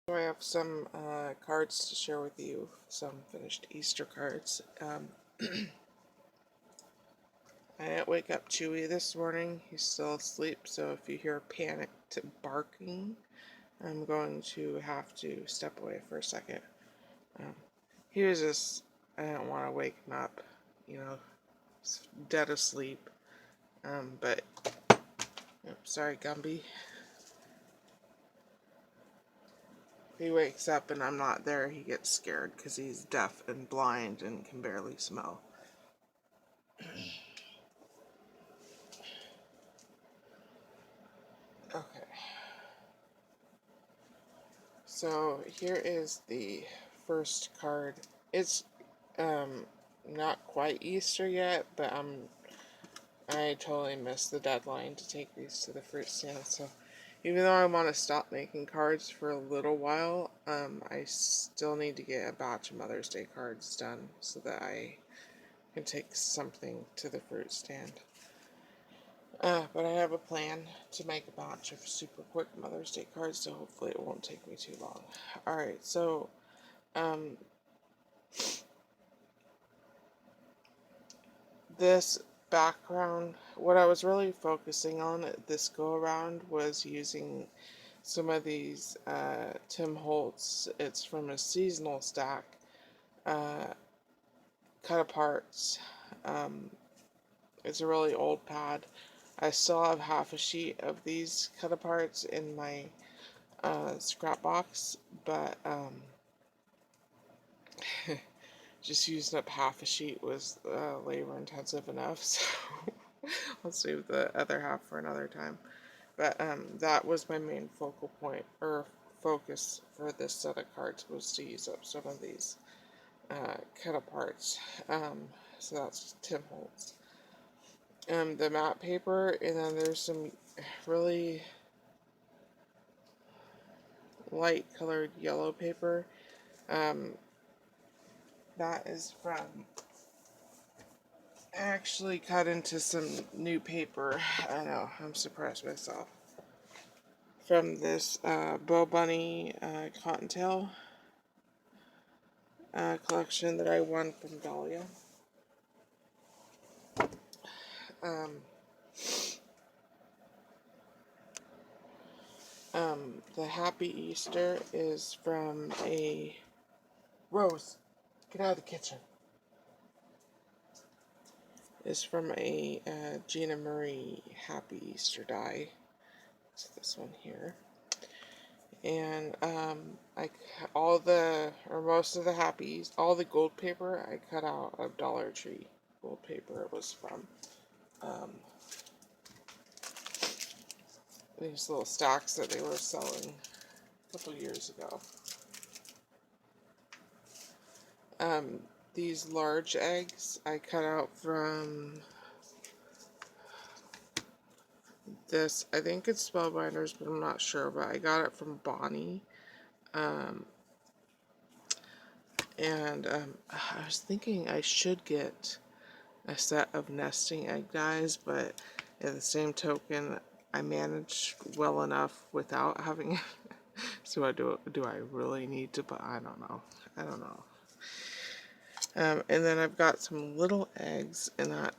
I have some cards to share with you, some finished Easter cards. I didn't wake up Chewy this morning. He's still asleep, so if you hear panicked barking, I'm going to have to step away for a second. He was just, I didn't want to wake him up, you know, dead asleep. But, sorry, Gumby. If he wakes up and I'm not there, he gets scared because he's deaf and blind and can barely smell. Okay. So here is the first card. It's not quite Easter yet, but I totally missed the deadline to take these to the fruit stand. So even though I want to stop making cards for a little while, I still need to get a batch of Mother's Day cards done so that I can take something to the fruit stand. But I have a plan to make a batch of super quick Mother's Day cards, so hopefully it won't take me too long. Alright, so this background, what I was really focusing on this go around was using some of these Tim Holtz, it's from a seasonal stack, cut aparts. It's a really old pad. I still have half a sheet of these cut aparts in my scrap box, but just using up half a sheet was labor intensive enough, so I'll save the other half for another time. But that was my main focal point, or focus for this set of cards, was to use up some of these cut aparts. So that's Tim Holtz. The matte paper, and then there's some really light colored yellow paper. That is from, I actually cut into some new paper. I know, I'm surprised myself. From this Bow Bunny Cottontail collection that I won from Dalia. The Happy Easter is from a Rose. Get out of the kitchen. Is from a Gina Marie Happy Easter die. It's this one here. And most of the happies, all the gold paper I cut out of Dollar Tree gold paper. It was from these little stacks that they were selling a couple years ago. These large eggs I cut out from this, I think it's Spellbinders, but I'm not sure, but I got it from Bonnie. I was thinking I should get a set of nesting egg dies, but at the same token, I managed well enough without having it. So do I really need to? But I don't know. And then I've got some little eggs, and that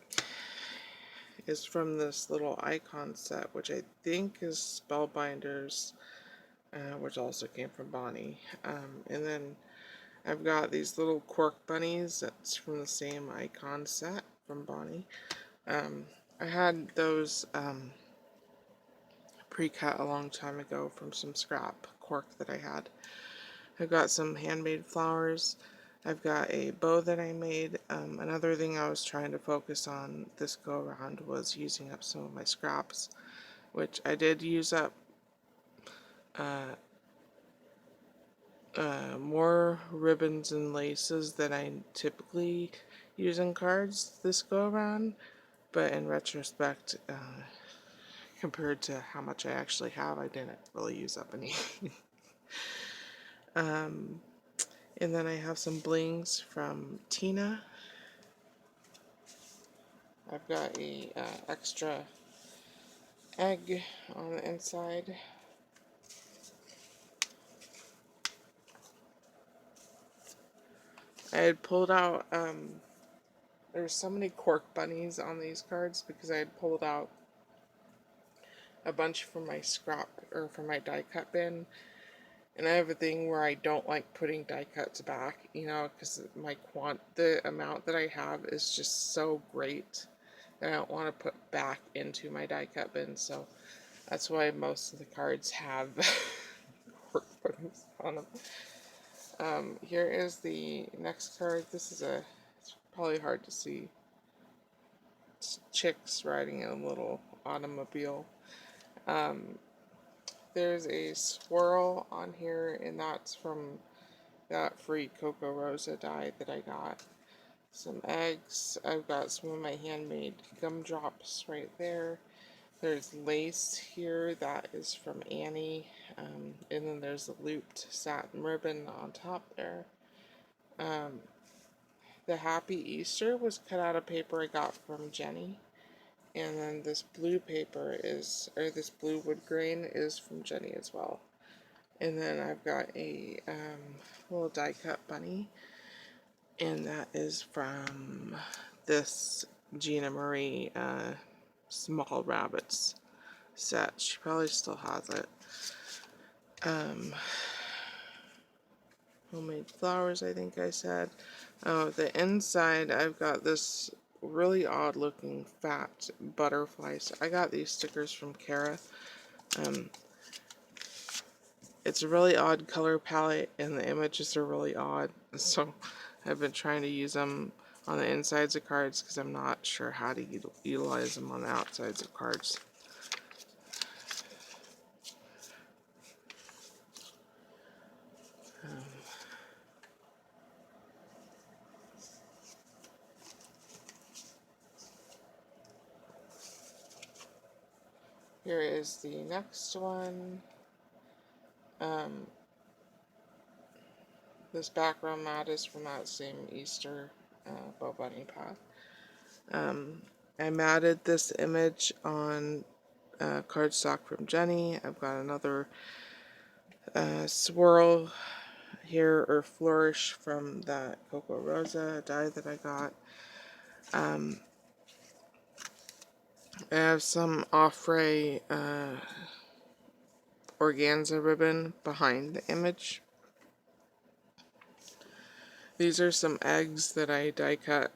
is from this little icon set, which I think is Spellbinders, which also came from Bonnie. And then I've got these little cork bunnies, that's from the same icon set from Bonnie. I had those pre-cut a long time ago from some scrap cork that I had. I've got some handmade flowers. I've got a bow that I made. Another thing I was trying to focus on this go around was using up some of my scraps, which I did use up more ribbons and laces than I typically use in cards this go around, but in retrospect, compared to how much I actually have, I didn't really use up any. And then I have some blings from Tina. I've got a extra egg on the inside. I had pulled out, there's so many cork bunnies on these cards because I had pulled out a bunch from my from my die cut bin. And I have a thing where I don't like putting die cuts back, you know, because the amount that I have is just so great that I don't want to put back into my die cut bin. So that's why most of the cards have cork bunnies on them. Here is the next card. It's probably hard to see. It's chicks riding in a little automobile. There's a swirl on here, and that's from that free Cocoa Rosa die that I got. Some eggs. I've got some of my handmade gumdrops right there. There's lace here that is from Annie. And then there's a looped satin ribbon on top there. The Happy Easter was cut out of paper I got from Jennie. And then this blue this blue wood grain is from Jennie as well. And then I've got a little die cut bunny. And that is from this Gina Marie Small Rabbits set. She probably still has it. Homemade flowers, I think I said. Oh, the inside, I've got this really odd looking fat butterflies. I got these stickers from Cara. It's a really odd color palette and the images are really odd, so I've been trying to use them on the insides of cards because I'm not sure how to utilize them on the outsides of cards. Here is the next one. This background mat is from that same Easter Bow Bunny path. I matted this image on cardstock from Jennie. I've got another swirl here, or flourish, from that Cocoa Rosa die that I got. I have some Offray organza ribbon behind the image. These are some eggs that I die cut,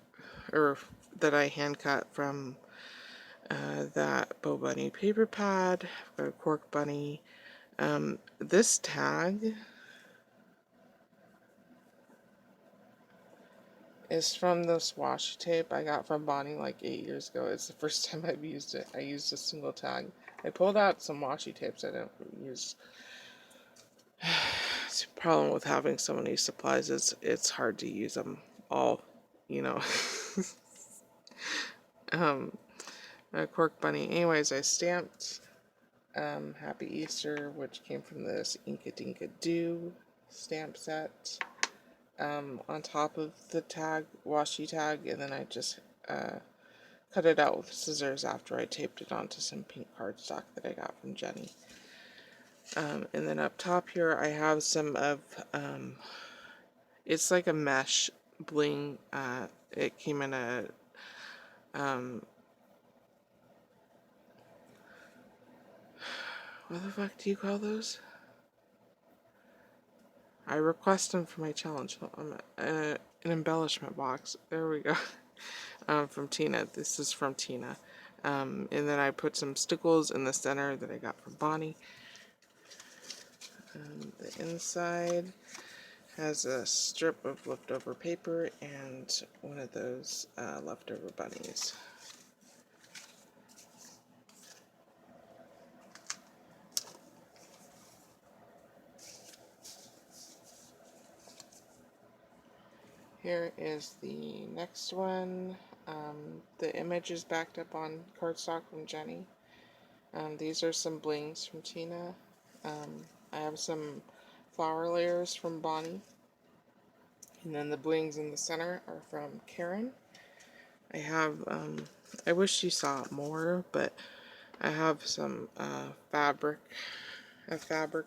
or that I hand cut from that Bow Bunny paper pad. I've got a cork bunny. This tag is from this washi tape I got from Bonnie like 8 years ago. It's the first time I've used it. I used a single tag. I pulled out some washi tapes I didn't use. It's a problem with having so many supplies. It's hard to use them all, you know. A cork bunny. Anyways, I stamped Happy Easter, which came from this Inka Dinka Doo stamp set, on top of the tag, washi tag, and then I just cut it out with scissors after I taped it onto some pink cardstock that I got from Jennie. And then up top here I have some of, it's like a mesh bling. It came in a, what the fuck do you call those? I request them for my challenge. An embellishment box. There we go. From Tina. This is from Tina. And then I put some stickles in the center that I got from Bonnie. The inside has a strip of leftover paper and one of those leftover bunnies. Here is the next one. The image is backed up on cardstock from Jennie. These are some blings from Tina. I have some flower layers from Bonnie. And then the blings in the center are from Karen. I have, I wish you saw it more, but I have some a fabric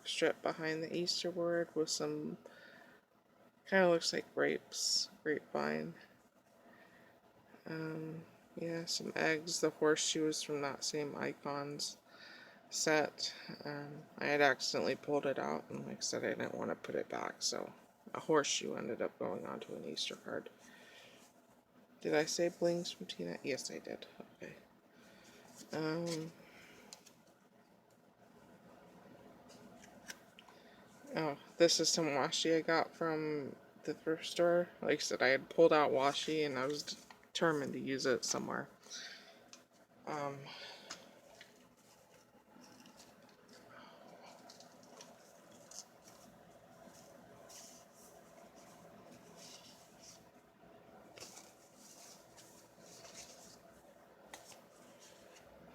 strip behind the Easter word with some Kind of looks like grapes, grapevine. Yeah, some eggs. The horseshoe is from that same Icons set. I had accidentally pulled it out, and like I said, I didn't want to put it back, so a horseshoe ended up going onto an Easter card. Did I say blings from Tina? Yes, I did. Okay. Oh, this is some washi I got from the thrift store. Like I said, I had pulled out washi, and I was determined to use it somewhere.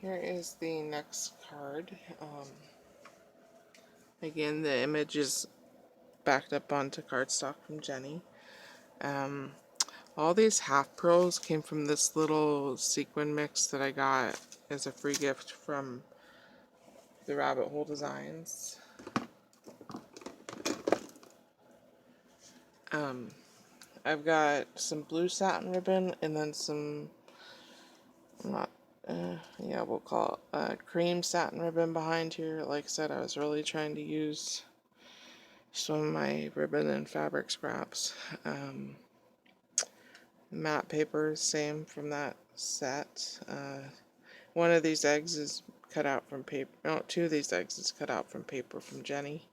Here is the next card. Again, the image is backed up onto cardstock from Jennie. All these half pearls came from this little sequin mix that I got as a free gift from the Rabbit Hole Designs. I've got some blue satin ribbon and then some, yeah, we'll call it cream satin ribbon behind here. Like I said, I was really trying to use some of my ribbon and fabric scraps. Matte papers, same from that set. One of these eggs is cut out from paper. No, two of these eggs is cut out from paper from Jennie.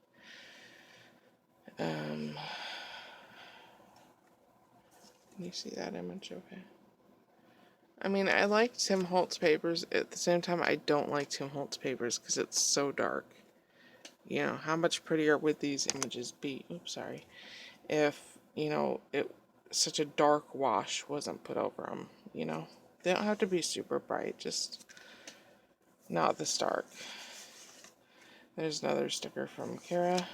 Can you see that image okay? I mean, I like Tim Holtz papers. At the same time, I don't like Tim Holtz papers because it's so dark. You know, how much prettier would these images be? Oops, sorry. If, you know, such a dark wash wasn't put over them, you know? They don't have to be super bright, just not this dark. There's another sticker from Cara.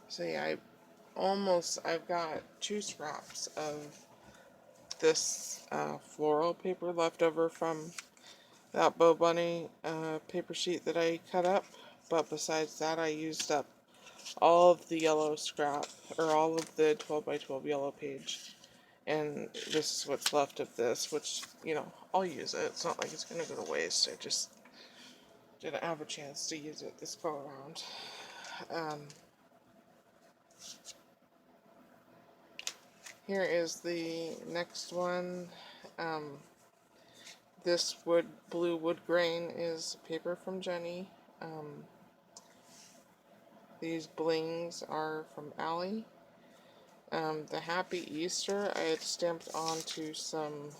So yeah, I've got 2 scraps of this floral paper left over from that Bow Bunny paper sheet that I cut up. But besides that, I used up all of the yellow scrap, or all of the 12 by 12 yellow page. And this is what's left of this, which, you know, I'll use it. It's not like it's going to go to waste. I just didn't have a chance to use it this go around. Here is the next one. This blue wood grain is paper from Jennie. These blings are from Allie. The Happy Easter I had stamped onto some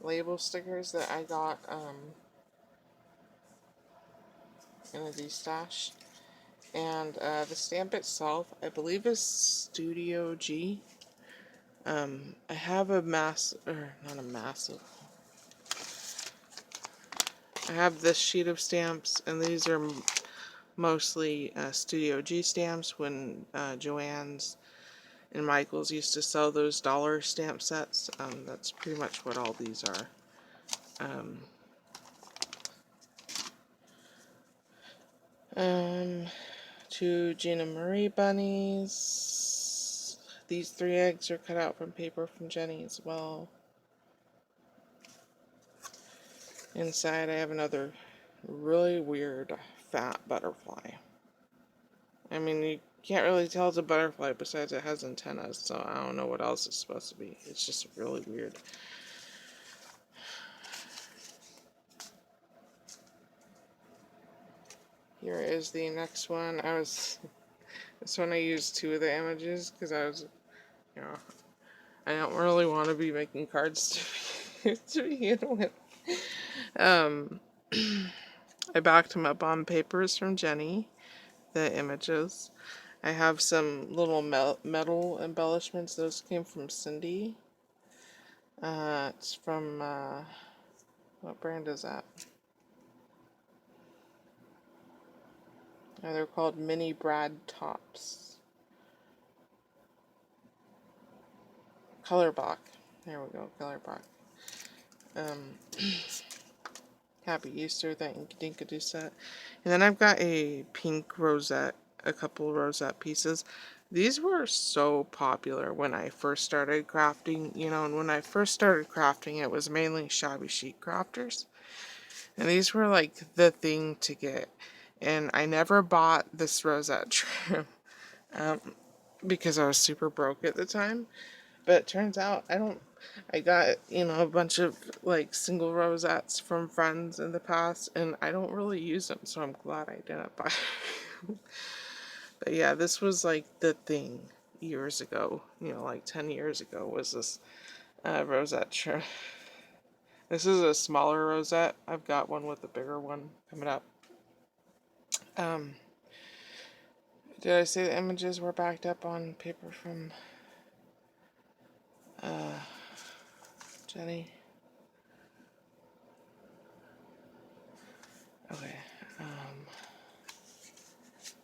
label stickers that I got in a D-stash. And the stamp itself, I believe, is Studio G. I have I have this sheet of stamps, and these are mostly Studio G stamps when Joann's and Michael's used to sell those dollar stamp sets. That's pretty much what all these are. Two Gina Marie bunnies. These 3 eggs are cut out from paper from Jennie as well. Inside I have another really weird fat butterfly. I mean, you can't really tell it's a butterfly besides it has antennas, so I don't know what else it's supposed to be. It's just really weird. Here is the next one. This one I used 2 of the images because I was, you know, I don't really want to be making cards to begin with. I backed them up on papers from Jennie, the images. I have some little metal embellishments. Those came from Cindy. It's from, what brand is that? They're called Mini Brad Tops. Color Block. There we go, Colorbox. Happy Easter, thank Dinkadoo set. And then I've got a pink rosette, a couple rosette pieces. These were so popular when I first started crafting, you know, and when I first started crafting, it was mainly shabby chic crafters. And these were like the thing to get. And I never bought this rosette trim because I was super broke at the time. But it turns out I got, you know, a bunch of like single rosettes from friends in the past, and I don't really use them, so I'm glad I didn't buy them. But yeah, this was like the thing years ago, you know, like 10 years ago was this rosette trim. This is a smaller rosette. I've got one with a bigger one coming up. Did I say the images were backed up on paper from Jennie? Okay.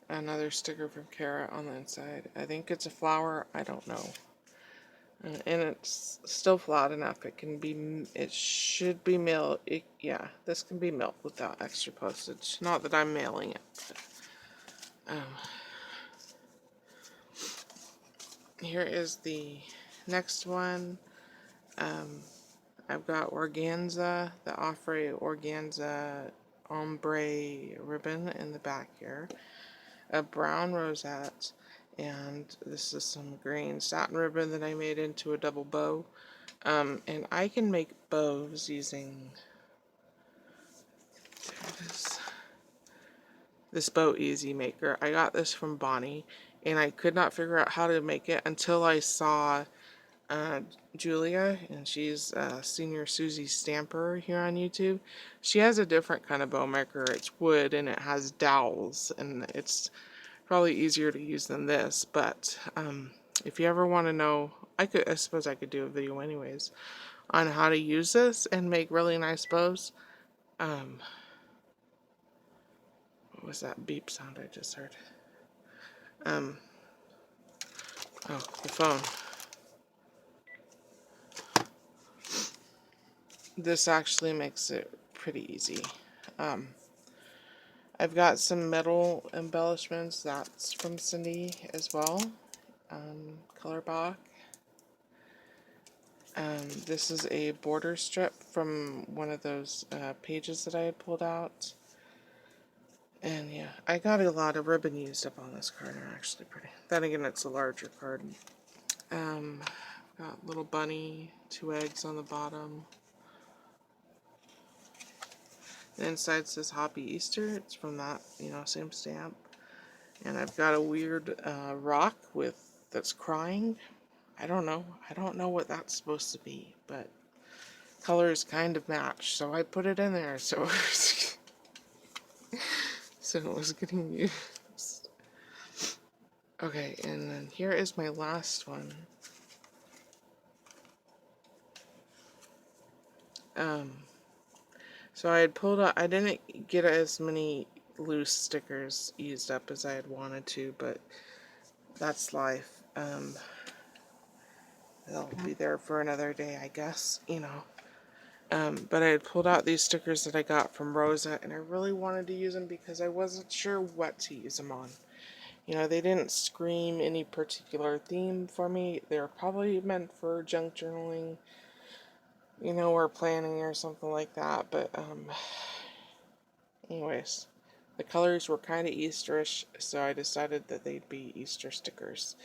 Another sticker from Cara on the inside. I think it's a flower. I don't know. And it's still flat enough. It should be mailed. Yeah, this can be mailed without extra postage. Not that I'm mailing it. But, here is the next one. I've got organza, the Offray organza ombre ribbon in the back here. A brown rosette, and this is some green satin ribbon that I made into a double bow. And I can make bows using this Bow Easy Maker. I got this from Bonnie, and I could not figure out how to make it until I saw Julia, and she's Senior Susie Stamper here on YouTube. She has a different kind of bow maker. It's wood, and it has dowels, and it's probably easier to use than this. But if you ever want to know, I suppose I could do a video anyways on how to use this and make really nice bows. What was that beep sound I just heard? Oh, the phone. This actually makes it pretty easy. I've got some metal embellishments. That's from Cindy as well. Colorbox. This is a border strip from one of those pages that I had pulled out. And yeah, I got a lot of ribbon used up on this card. They're actually pretty. Then again, it's a larger card. Got little bunny, 2 eggs on the bottom. The inside says Happy Easter. It's from that, you know, same stamp. And I've got a weird rock that's crying. I don't know. I don't know what that's supposed to be, but colors kind of match, so I put it in there. So it was getting used. Okay, and then here is my last one. So I had pulled out. I didn't get as many loose stickers used up as I had wanted to, but that's life. They'll be there for another day, I guess, you know. But I had pulled out these stickers that I got from Rosa, and I really wanted to use them because I wasn't sure what to use them on. You know, they didn't scream any particular theme for me. They're probably meant for junk journaling, you know, or planning or something like that. But, anyways, the colors were kind of Easterish, so I decided that they'd be Easter stickers.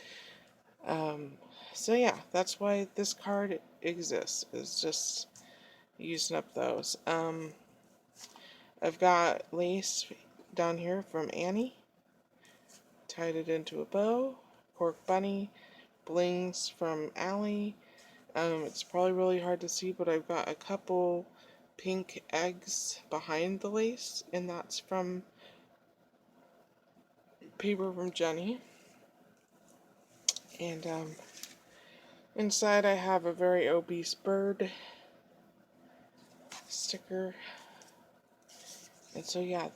So yeah, that's why this card exists, is just using up those. I've got lace down here from Annie. Tied it into a bow. Cork bunny. Blings from Allie. It's probably really hard to see, but I've got a couple pink eggs behind the lace, and that's from paper from Jennie. And inside I have a very obese bird sticker. And so yeah,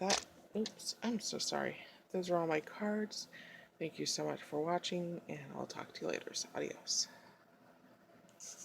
oops, I'm so sorry. Those are all my cards. Thank you so much for watching, and I'll talk to you later. Adios.